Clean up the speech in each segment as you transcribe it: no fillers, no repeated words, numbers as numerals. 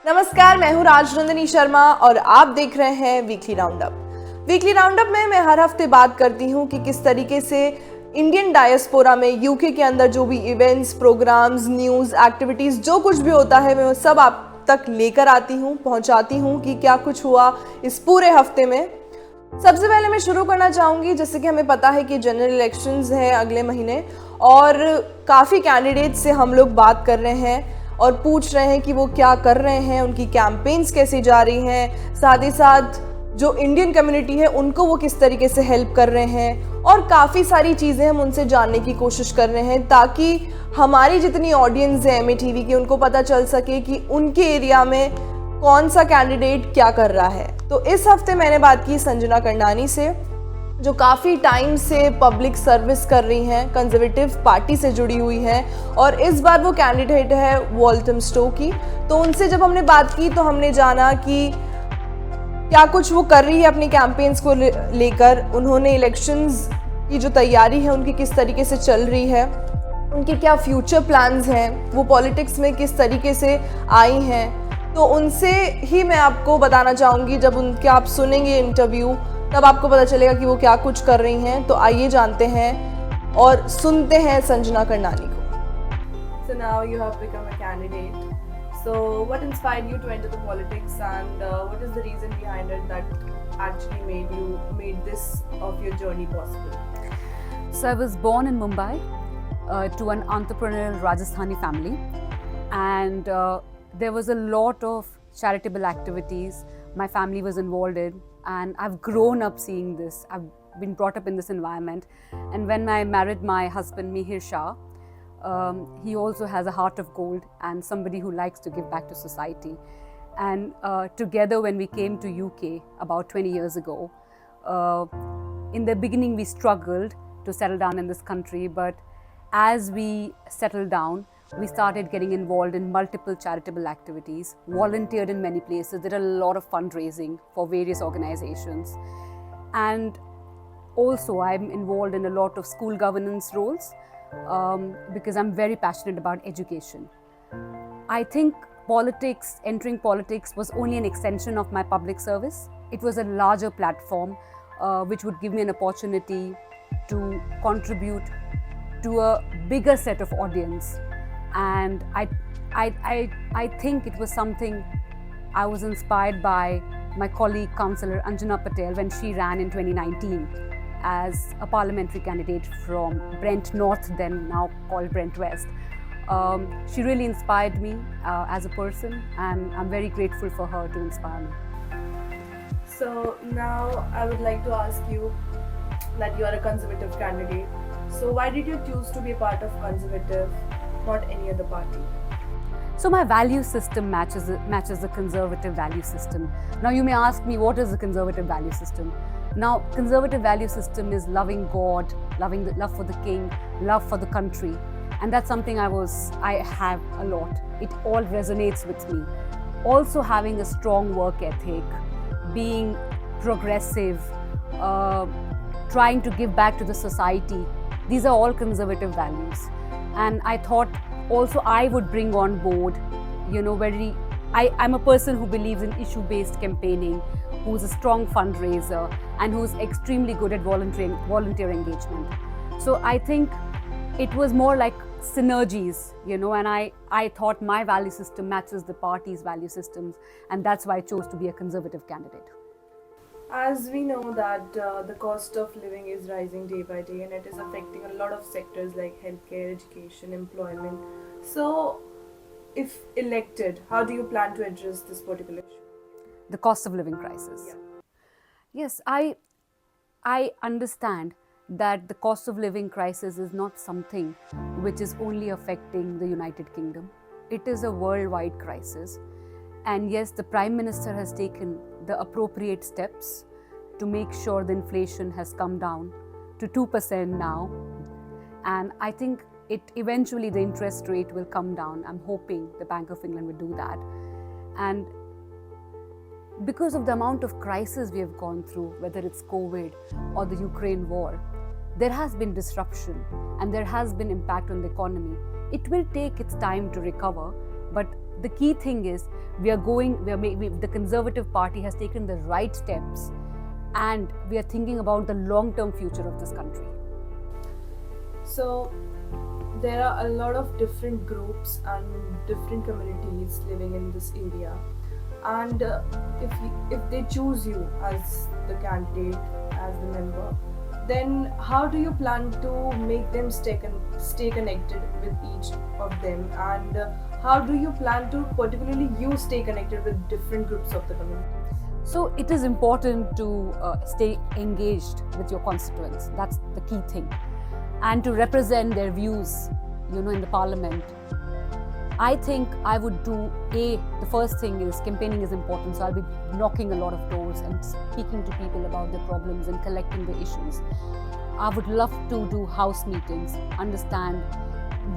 नमस्कार, मैं हूं राजनंदिनी शर्मा और आप देख रहे हैं वीकली राउंडअप। वीकली राउंडअप में मैं हर हफ्ते बात करती हूं कि किस तरीके से इंडियन डायस्पोरा में यूके के अंदर जो भी इवेंट्स, प्रोग्राम्स, न्यूज़, एक्टिविटीज़ जो कुछ भी होता है मैं वो सब आप तक लेकर आती हूं, पहुंचाती हूं कि क्या कुछ हुआ इस पूरे हफ्ते में। सबसे पहले मैं शुरू करना चाहूँगी, जैसे कि हमें पता है कि जनरल इलेक्शंस हैं अगले महीने और काफ़ी कैंडिडेट्स से हम लोग बात कर रहे हैं और पूछ रहे हैं कि वो क्या कर रहे हैं, उनकी कैंपेन्स कैसी जा रही हैं, साथ ही साथ जो इंडियन कम्युनिटी है उनको वो किस तरीके से हेल्प कर रहे हैं और काफ़ी सारी चीज़ें हम उनसे जानने की कोशिश कर रहे हैं ताकि हमारी जितनी ऑडियंस है MATV की उनको पता चल सके कि उनके एरिया में कौन सा कैंडिडेट क्या कर रहा है। तो इस हफ्ते मैंने बात की संजना करंडानी से, जो काफ़ी टाइम से पब्लिक सर्विस कर रही हैं, कंजर्वेटिव पार्टी से जुड़ी हुई हैं और इस बार वो कैंडिडेट है वॉल्थमस्टो की। तो उनसे जब हमने बात की तो हमने जाना कि क्या कुछ वो कर रही है अपनी कैंपेन्स को लेकर, उन्होंने इलेक्शंस की जो तैयारी है उनकी किस तरीके से चल रही है, उनके क्या फ्यूचर प्लान्स हैं, वो पॉलिटिक्स में किस तरीके से आई हैं। तो उनसे ही मैं आपको बताना चाहूँगी, जब उनके आप सुनेंगे इंटरव्यू तब आपको पता चलेगा कि वो क्या कुछ कर रही हैं। तो आइए जानते हैं और सुनते हैं संजना करंडानी को। So now you have become a candidate. So what inspired you to enter the politics and what is the reason behind it that actually made this of your journey possible? So I was born in Mumbai to an entrepreneurial Rajasthani family, and there was a lot of charitable activities my family was involved in, and I've grown up seeing this. I've been brought up in this environment, and when I married my husband Mihir Shah, he also has a heart of gold and somebody who likes to give back to society. And together, when we came to UK about 20 years ago, in the beginning we struggled to settle down in this country, but as we settled down, we started getting involved in multiple charitable activities, volunteered in many places, did a lot of fundraising for various organizations. And also I'm involved in a lot of school governance roles because I'm very passionate about education. I think entering politics was only an extension of my public service. It was a larger platform which would give me an opportunity to contribute to a bigger set of audience. And I think it was something I was inspired by my colleague councillor Anjana Patel when she ran in 2019 as a parliamentary candidate from Brent North, then now called Brent West. She really inspired me as a person, and I'm very grateful for her to inspire me. So now I would like to ask you that you are a Conservative candidate. So why did you choose to be a part of Conservative, not any other party? So my value system matches the Conservative value system. Now you may ask me, what is the Conservative value system? Now, Conservative value system is loving God, love for the King, love for the country, and that's something I have a lot. It all resonates with me. Also having a strong work ethic, being progressive, trying to give back to the society. These are all Conservative values. And I thought also I would bring on board, I'm a person who believes in issue-based campaigning, who's a strong fundraiser, and who's extremely good at volunteer engagement. So I think it was more like synergies, and I thought my value system matches the party's value systems, and that's why I chose to be a Conservative candidate. As we know that the cost of living is rising day by day and it is affecting a lot of sectors like healthcare, education, employment. So if elected, how do you plan to address this particular issue? The cost of living crisis. Yeah. Yes, I understand that the cost of living crisis is not something which is only affecting the United Kingdom. It is a worldwide crisis. And yes, the Prime Minister has taken the appropriate steps to make sure the inflation has come down to 2% now. And I think eventually the interest rate will come down. I'm hoping the Bank of England will do that. And because of the amount of crisis we have gone through, whether it's COVID or the Ukraine war, there has been disruption and there has been impact on the economy. It will take its time to recover, but the key thing is the Conservative Party has taken the right steps, and we are thinking about the long-term future of this country. So there are a lot of different groups and different communities living in this area, and if they choose you as the candidate, as the member, then how do you plan to make them stay connected with each of them, and how do you plan to particularly you stay connected with different groups of the community? So it is important to stay engaged with your constituents. That's the key thing. And to represent their views, in the parliament. I think I would do the first thing is campaigning is important. So I'll be knocking a lot of doors and speaking to people about their problems and collecting the issues. I would love to do house meetings, understand,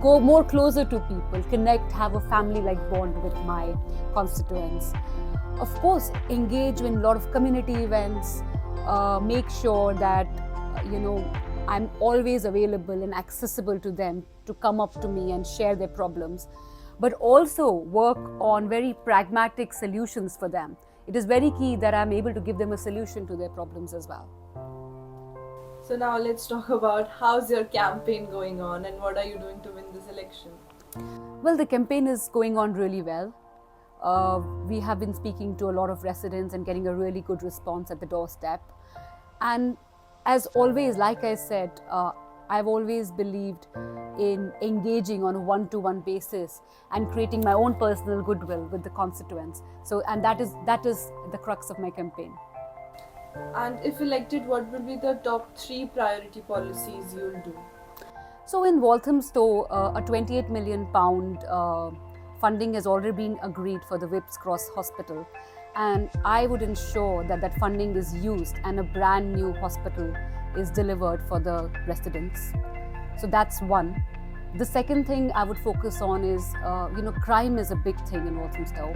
go more closer to people, connect, have a family-like bond with my constituents. Of course, engage in a lot of community events, make sure that, I'm always available and accessible to them to come up to me and share their problems, but also work on very pragmatic solutions for them. It is very key that I'm able to give them a solution to their problems as well. So now let's talk about how's your campaign going on and what are you doing to win this election? Well, the campaign is going on really well. We have been speaking to a lot of residents and getting a really good response at the doorstep. And as always, like I said, I've always believed in engaging on a one-to-one basis and creating my own personal goodwill with the constituents. So, and that is the crux of my campaign. And if elected, what will be the top 3 priority policies you'll do? So in Walthamstow, a £28 million funding has already been agreed for the Whipps Cross Hospital. And I would ensure that that funding is used and a brand new hospital is delivered for the residents. So that's one. The second thing I would focus on is, crime is a big thing in Walthamstow.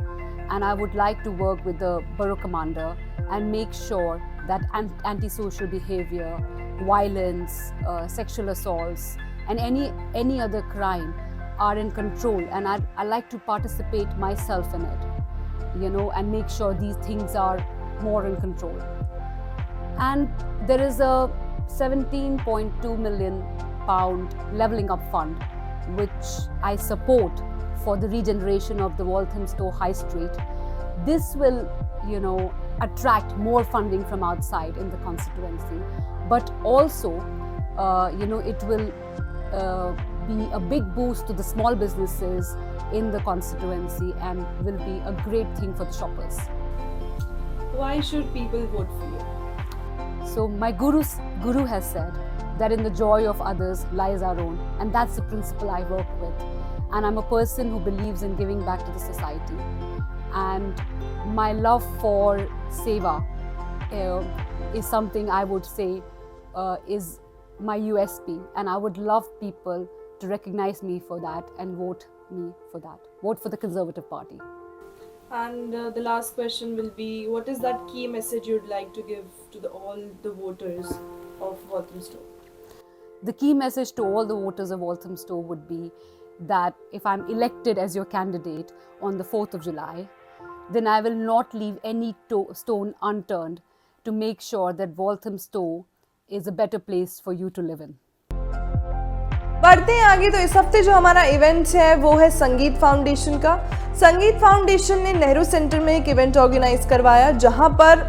And I would like to work with the borough commander and make sure that antisocial behavior, violence, sexual assaults, and any other crime are in control. And I like to participate myself in it. And make sure these things are more in control. And there is a £17.2 million levelling up fund, which I support for the regeneration of the Walthamstow High Street. This will, attract more funding from outside in the constituency, but also, it will be a big boost to the small businesses in the constituency and will be a great thing for the shoppers. Why should people vote for you? So my guru has said that in the joy of others lies our own, and that's the principle I work with. And I'm a person who believes in giving back to the society. And my love for Seva is something I would say is my USP, and I would love people to recognize me for that and vote me for that. Vote for the Conservative Party. And the last question will be, what is that key message you'd like to give to all the voters of Walthamstow? The key message to all the voters of Walthamstow would be that if I'm elected as your candidate on the 4th of July, then I will not leave any stone unturned to make sure that Walthamstow is a better place for you to live in. बढ़ते हैं आगे। तो इस हफ्ते जो हमारा event है वो है संगीत फाउंडेशन का। संगीत फाउंडेशन ने नेहरू सेंटर में एक इवेंट ऑर्गेनाइज करवाया, जहां पर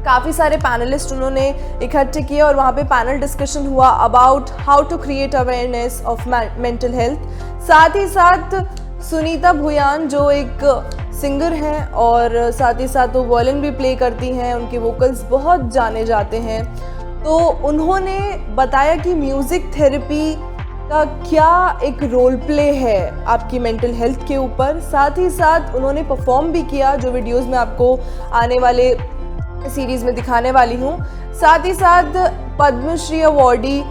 काफ़ी सारे पैनलिस्ट उन्होंने इकट्ठे किए और वहाँ पे पैनल डिस्कशन हुआ about how to create awareness of mental health. साथ ही साथ सुनीता भुयान जो एक सिंगर हैं और साथ ही साथ वो वॉयलिन भी प्ले करती हैं, उनके वोकल्स बहुत जाने जाते हैं, तो उन्होंने बताया कि म्यूज़िक थेरेपी का क्या एक रोल प्ले है आपकी मेंटल हेल्थ के ऊपर। साथ ही साथ उन्होंने परफॉर्म भी किया, जो वीडियोस में आपको आने वाले सीरीज़ में दिखाने वाली हूँ। साथ ही साथ पद्मश्री अवॉर्डी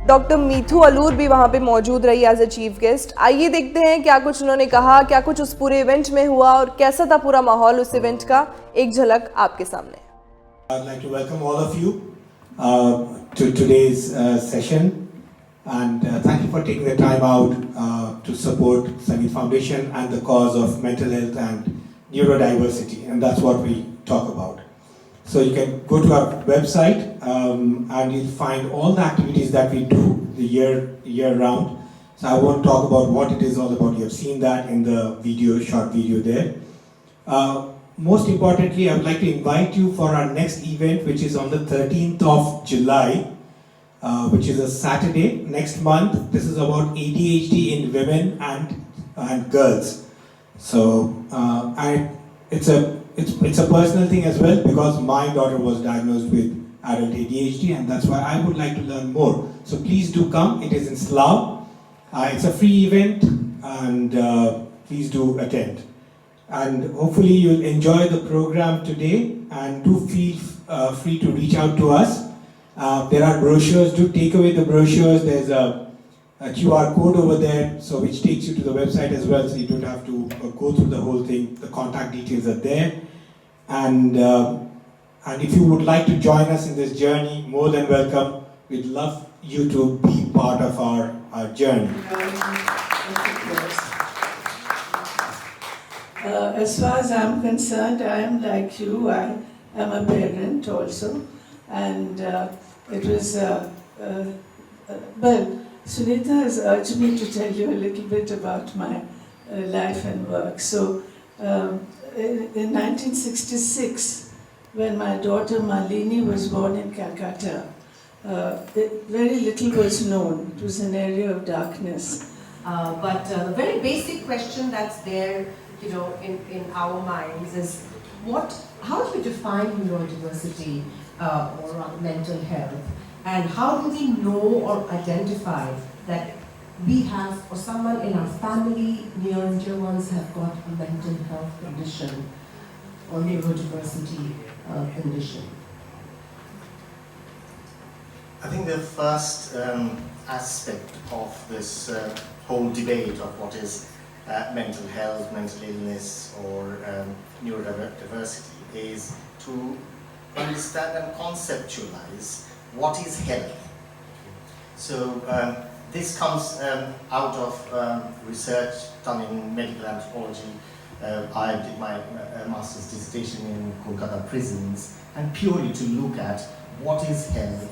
डॉक्टर मीथू अलूर भी वहाँ पे मौजूद रही एज ए चीफ गेस्ट। आइए देखते हैं क्या कुछ उन्होंने कहा, क्या कुछ उस पूरे इवेंट में हुआ और कैसा था पूरा माहौल उस इवेंट का। एक झलक आपके सामने। I'd like to welcome all of you to today's session. And thank you for taking the time out to support Sangeet Foundation and the cause of mental health and neurodiversity, and that's what we talk about. So you can go to our website and you'll find all the activities that we do the year round. So I won't talk about what it is all about. You have seen that in the short video there. Most importantly, I would like to invite you for our next event, which is on the 13th of July, which is a Saturday next month. This is about ADHD in women and girls. So it's a personal thing as well, because my daughter was diagnosed with adult ADHD, and that's why I would like to learn more. So please do come. It is in Slough. It's a free event, and please do attend. And hopefully you'll enjoy the program today, and do feel free to reach out to us. There are brochures. Do take away the brochures. There's a QR code over there, so which takes you to the website as well, so you don't have to go through the whole thing. The contact details are there. And if you would like to join us in this journey, more than welcome. We'd love you to be part of our journey. As far as I'm concerned, I am like you. I am a parent also, and it was well, Sunita has urged me to tell you a little bit about my life and work. So in 1966, when my daughter Malini was born in Calcutta, very little was known. It was an area of darkness. But the very basic question that's there, in our minds is how do we define neurodiversity or mental health, and how do we know or identify that we have, or someone in our family, near and dear ones, have got a mental health condition or neurodiversity condition? I think the first aspect of this whole debate of what is mental health, mental illness, or neurodiversity is to understand and conceptualize what is health. So this comes out of research done in medical anthropology. I did my master's dissertation in Kolkata prisons, and purely to look at what is health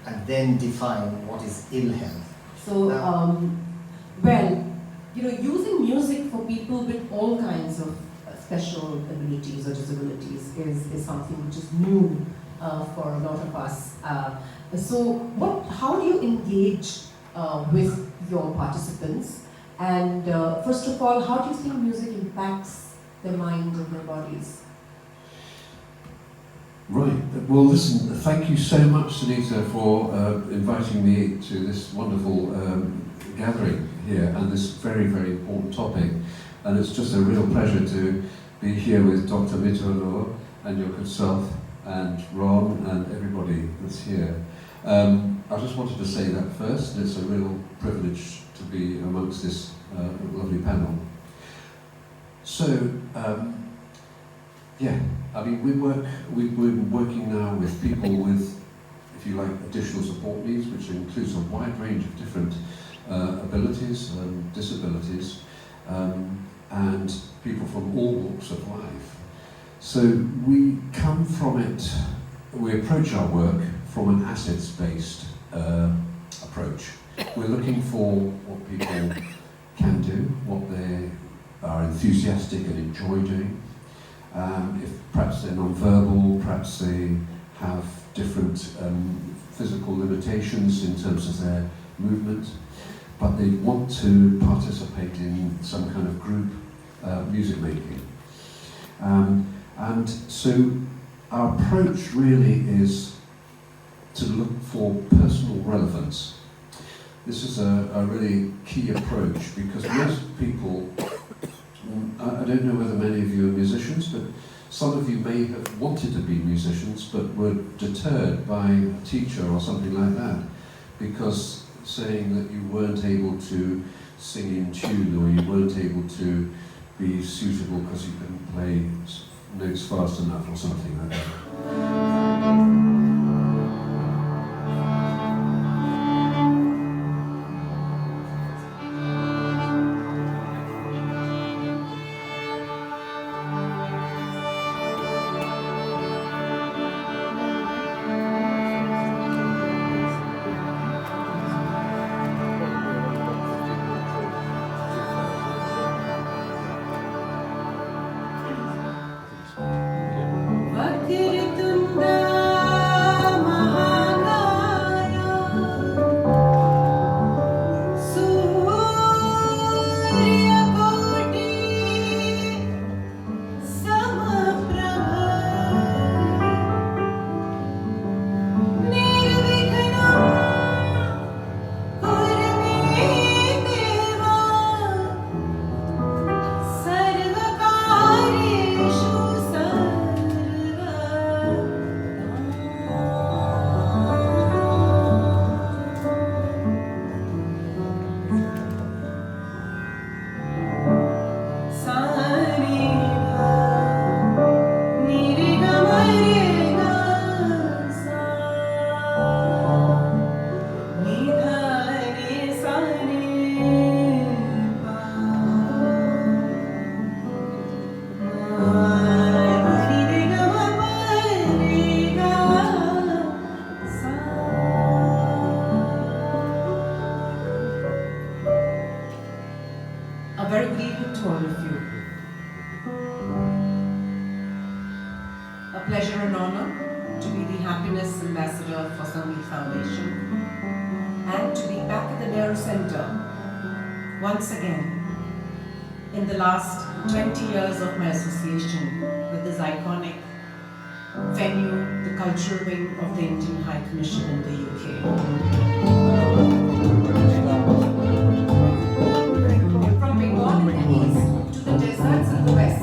and then define what is ill health. So, using music for people with all kinds of special abilities or disabilities is something which is new for a lot of us. So, how do you engage with your participants? And first of all, how do you think music impacts their minds and their bodies? Right. Well, listen, thank you so much, Sunita, for inviting me to this wonderful gathering here and this very, very important topic. And it's just a real pleasure to be here with Dr. Mitterloo and your good self and Ron and everybody that's here. I just wanted to say that first. It's a real privilege to be amongst this lovely panel. So, yeah, I mean, we're working now with people with, if you like, additional support needs, which includes a wide range of different abilities and disabilities, and people from all walks of life. So we come from it, we approach our work from an assets-based approach. We're looking for what people can do, what they are enthusiastic and enjoy doing. If perhaps they're non-verbal, perhaps they have different physical limitations in terms of their movement, but they want to participate in some kind of group music making. And so our approach really is to look for personal relevance. This is a really key approach, because most people, I don't know whether many of you are musicians, but some of you may have wanted to be musicians but were deterred by a teacher or something like that, because saying that you weren't able to sing in tune, or you weren't able to be suitable because you couldn't play notes fast enough or something like that. and honor to be the Happiness Ambassador for Sangeet Foundation and to be back at the Nehru Center once again in the last 20 years of my association with this iconic venue, the cultural wing of the Indian High Commission in the UK. From Bengal in the east to the deserts in the west.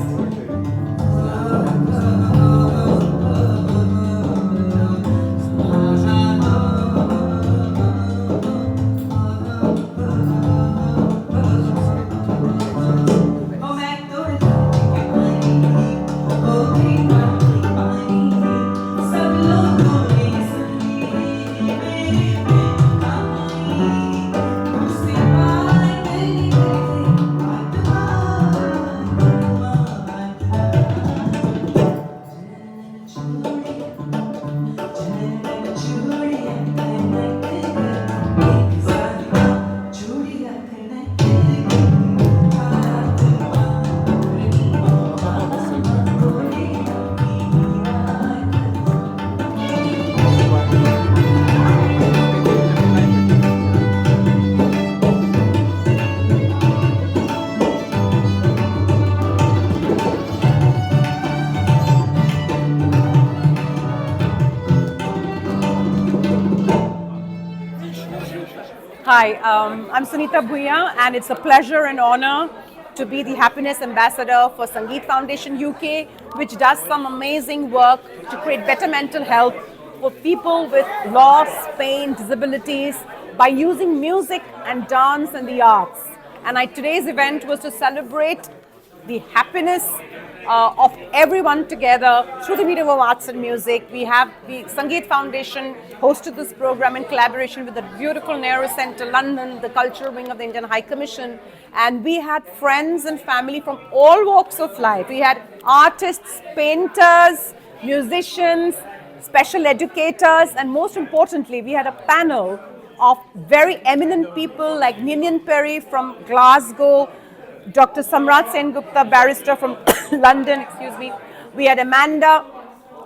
Hi, I'm Sunita Bhuiya, and it's a pleasure and honor to be the Happiness Ambassador for Sangeet Foundation UK, which does some amazing work to create better mental health for people with loss, pain, disabilities by using music and dance and the arts. And today's event was to celebrate the happiness of everyone together through the medium of arts and music. We have the Sangeet Foundation hosted this program in collaboration with the beautiful Nehru Centre, London, the cultural wing of the Indian High Commission. And we had friends and family from all walks of life. We had artists, painters, musicians, special educators, and most importantly, we had a panel of very eminent people like Ninian Perry from Glasgow, Dr. Samrat Sen Gupta, barrister from London, We had Amanda,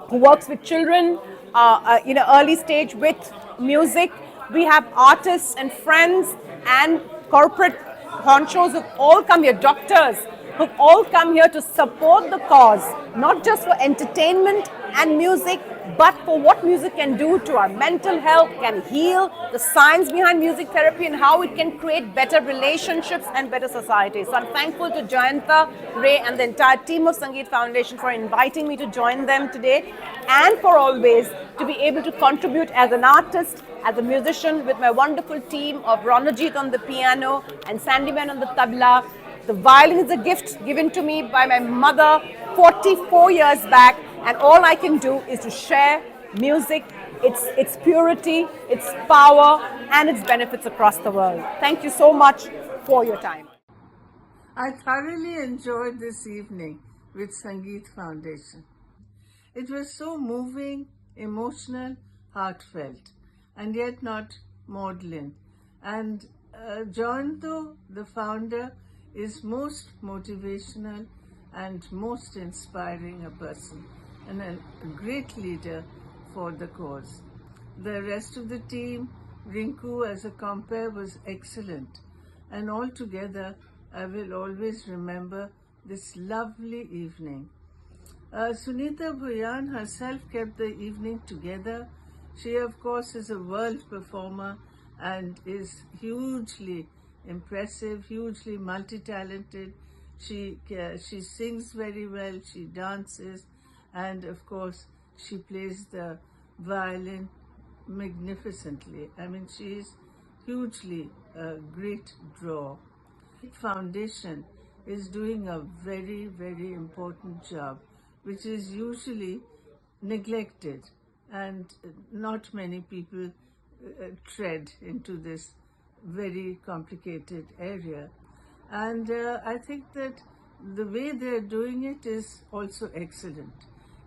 who works with children, early stage with music. We have artists and friends and corporate honchos who've all come here, doctors, who've all come here to support the cause, not just for entertainment and music, but for what music can do to our mental health, can heal, the science behind music therapy and how it can create better relationships and better society. So I'm thankful to Jayanta, Ray and the entire team of Sangeet Foundation for inviting me to join them today and for always to be able to contribute as an artist, as a musician with my wonderful team of Ronajit on the piano and Sandyman on the tabla. The violin is a gift given to me by my mother 44 years back, and all I can do is to share music, its purity, its power, and its benefits across the world. Thank you so much for your time. I thoroughly enjoyed this evening with Sangeet Foundation. It was so moving, emotional, heartfelt, and yet not maudlin. And Jointo, the founder, is most motivational and most inspiring a person and a great leader for the cause. The rest of the team, Rinku as a compere was excellent, and altogether I will always remember this lovely evening. Sunita Bhuyan herself kept the evening together. She of course is a world performer and is hugely impressive, hugely multi-talented. She sings very well, she dances, and of course she plays the violin magnificently. I mean, she is hugely a great draw. Foundation is doing a very, very important job, which is usually neglected, and not many people tread into this very complicated area. And I think that the way they're doing it is also excellent.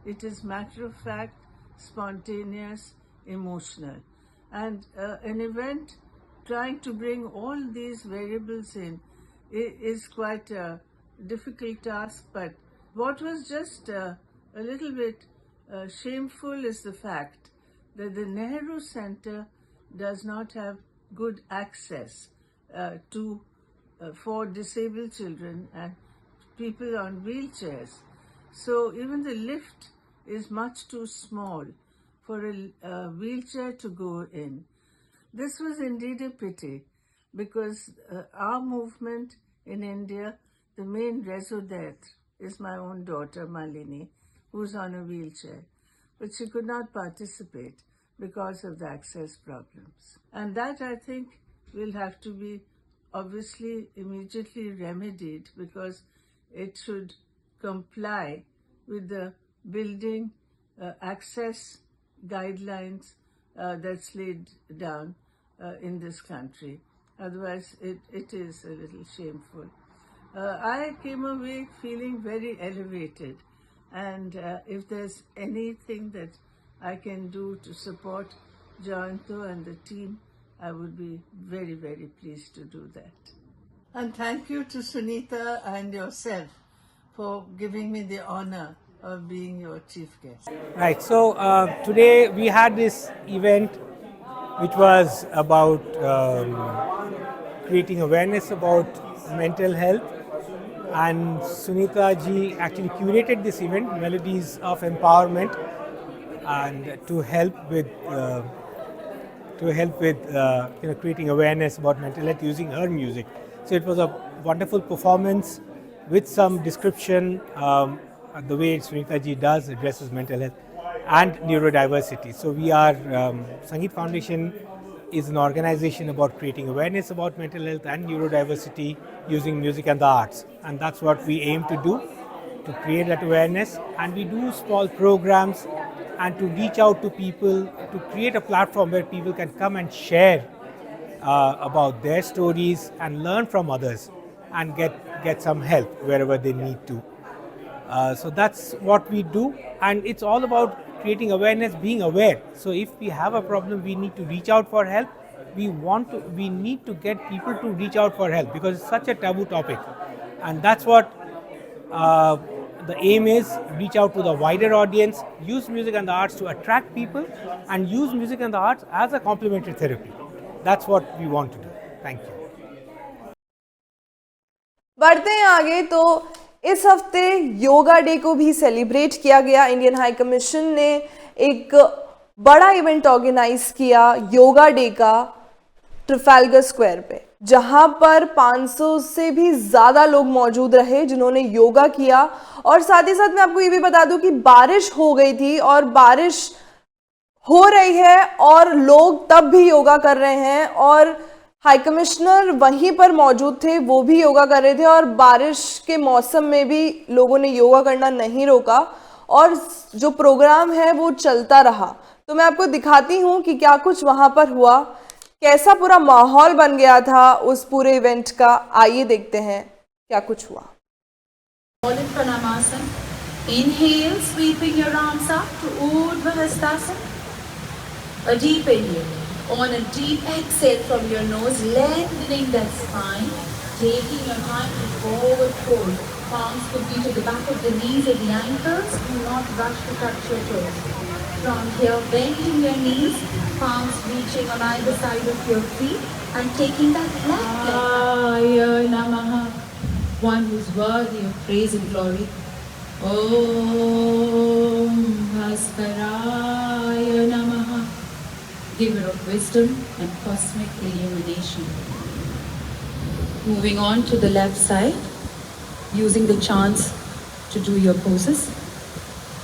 It is matter of fact, spontaneous, emotional. And an event trying to bring all these variables in is quite a difficult task, but what was just a little bit shameful is the fact that the Nehru Center does not have good access for disabled children and people on wheelchairs. So even the lift is much too small for a wheelchair to go in. This was indeed a pity, because our movement in India, the main raison d'etre is my own daughter Malini, who's on a wheelchair, but she could not participate because of the access problems. And that, I think, will have to be obviously immediately remedied, because it should comply with the building access guidelines that's laid down in this country. Otherwise, it is a little shameful. I came away feeling very elevated, and if there's anything that I can do to support Jayanto and the team, I would be very, very pleased to do that. And thank you to Sunita and yourself for giving me the honor of being your chief guest. Right, so today we had this event which was about creating awareness about mental health, and Sunita ji actually curated this event, Melodies of Empowerment, and to help with creating awareness about mental health using her music. So it was a wonderful performance with some description, the way Sunita ji does addresses mental health and neurodiversity. So we are, Sangeet Foundation is an organization about creating awareness about mental health and neurodiversity using music and the arts. And that's what we aim to do, to create that awareness. And we do small programs and to reach out to people, to create a platform where people can come and share about their stories and learn from others and get some help wherever they need to. So that's what we do, and it's all about creating awareness, being aware. So if we have a problem, we need to reach out for help. We need to get people to reach out for help, because it's such a taboo topic, and that's what the aim is. Reach out to the wider audience, use music and the arts to attract people, and use music and the arts as a complementary therapy. That's what we want to do. Thank you. बढ़ते हैं आगे, तो इस हफ्ते yoga day को भी celebrate किया गया। इंडियन हाई कमीशन ने एक बड़ा इवेंट ऑर्गेनाइज किया योगा डे का ट्रफाल्गर स्क्वायर पे, जहां पर 500 से भी ज़्यादा लोग मौजूद रहे जिन्होंने योगा किया। और साथ ही साथ मैं आपको ये भी बता दूं कि बारिश हो गई थी, और बारिश हो रही है और लोग तब भी योगा कर रहे हैं, और हाई कमिश्नर वहीं पर मौजूद थे, वो भी योगा कर रहे थे, और बारिश के मौसम में भी लोगों ने योगा करना नहीं रोका, और जो प्रोग्राम है वो चलता रहा। तो मैं आपको दिखाती हूँ कि क्या कुछ वहाँ पर हुआ, कैसा पूरा माहौल बन गया था उस पूरे इवेंट का। आइए देखते हैं क्या कुछ हुआ। Inhale, sweeping your arms up to Urdhva Hastasana. A deep inhale. On a deep exhale from your nose, lengthening that spine, taking your time to forward fold. Palms could be to the back of the knees or the ankles. Do not rush to touch your toes. From here, bending your knees, palms reaching on either side of your feet, and taking that left leg. Aya Namaha. One who's worthy of praise and glory. Om Bhaskaraya Namaha, giver of wisdom and cosmic illumination. Moving on to the left side, using the chants to do your poses.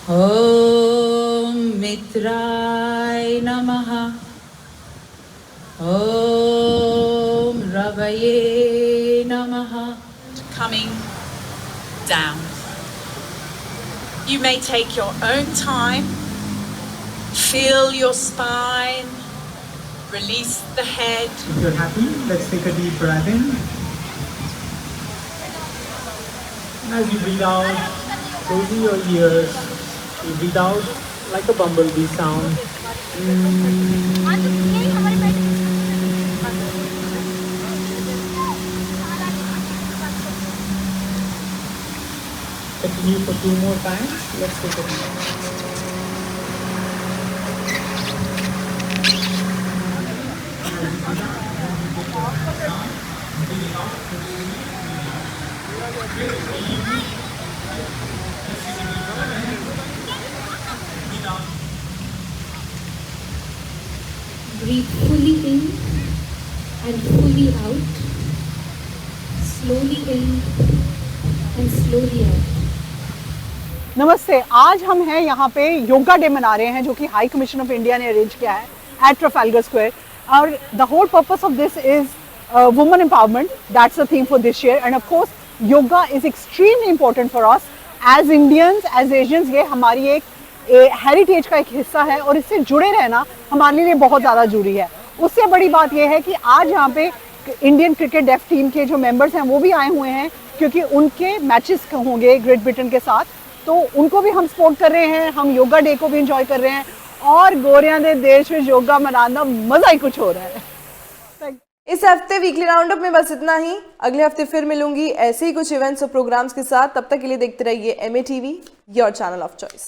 Om Mitrai Namaha, Om Ravaye Namaha. Coming down. You may take your own time, feel your spine, release the head. If you're happy, let's take a deep breath in. And as you breathe out, closing your ears, you breathe out like a bumblebee sound. Continue for 2 more times. Let's take it. Breathe fully in and fully out. Slowly in and slowly out. नमस्ते, आज हम हैं यहाँ पे yoga day मना रहे हैं जो कि हाई कमीशन ऑफ इंडिया ने अरेंज किया है एट ट्रफाल्गर स्क्वायर और the whole purpose of this is women empowerment. That's the theme for this year and of course yoga is extremely important for us as Indians, as Asians. ये हमारी एक heritage का एक हिस्सा है और इससे जुड़े रहना हमारे लिए बहुत ज़्यादा जरूरी है. उससे बड़ी बात यह है कि आज यहाँ पे इंडियन क्रिकेट डेफ टीम के जो मेंबर्स हैं वो भी आए हुए हैं क्योंकि उनके मैचेस होंगे ग्रेट ब्रिटेन के साथ, तो उनको भी हम सपोर्ट कर रहे हैं. हम योगा डे को भी एंजॉय कर रहे हैं और गोरियां दे देश में योगा मनाना मज़ा ही कुछ हो रहा है. इस हफ्ते वीकली राउंडअप में बस इतना ही. अगले हफ्ते फिर मिलूंगी ऐसे ही कुछ इवेंट्स और प्रोग्राम्स के साथ. तब तक के लिए देखते रहिए MATV, your channel of choice.